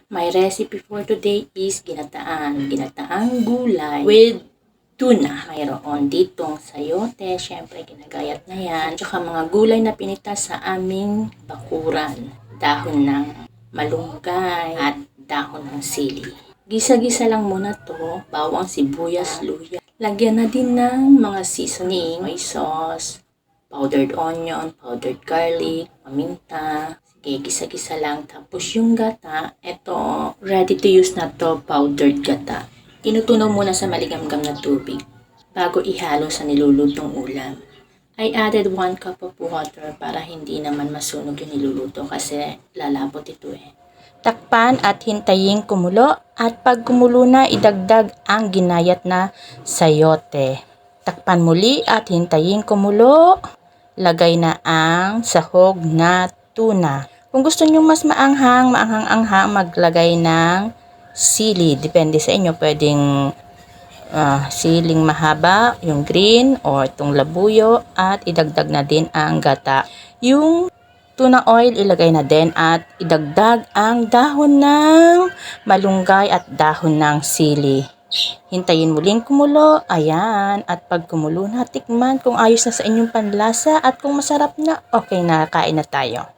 My recipe for today is ginataan. Ginataang gulay with tuna. Mayroon ditong sayote, syempre ginagayat na yan. Tsaka mga gulay na pinitas sa aming bakuran. Dahon ng malunggay at dahon ng sili. Gisa-gisa lang muna to, bawang sibuyas, luya. Lagyan na din ng mga seasoning, may sauce, powdered onion, powdered garlic, paminta. Sige, gisa-gisa lang. Tapos yung gata, ito, ready to use na to, powdered gata. Tinutunaw muna sa maligamgam na tubig bago ihalo sa nilulutong ulam. I added 1 cup of water para hindi naman masunog yung niluluto kasi lalapot ito eh. Takpan at hintayin kumulo at pag kumulo na idagdag ang ginayat na sayote. Takpan muli at hintayin kumulo. Lagay na ang sahog na tuna. Kung gusto nyo mas maanghang-anghang, maglagay ng sili. Depende sa inyo, pwedeng siling mahaba, yung green o itong labuyo at idagdag na din ang gata. Yung tuna oil ilagay na din at idagdag ang dahon ng malunggay at dahon ng sili. Hintayin muling kumulo, ayan, at pag kumulo na, tikman kung ayos na sa inyong panlasa at kung masarap na, okay na, kain na tayo.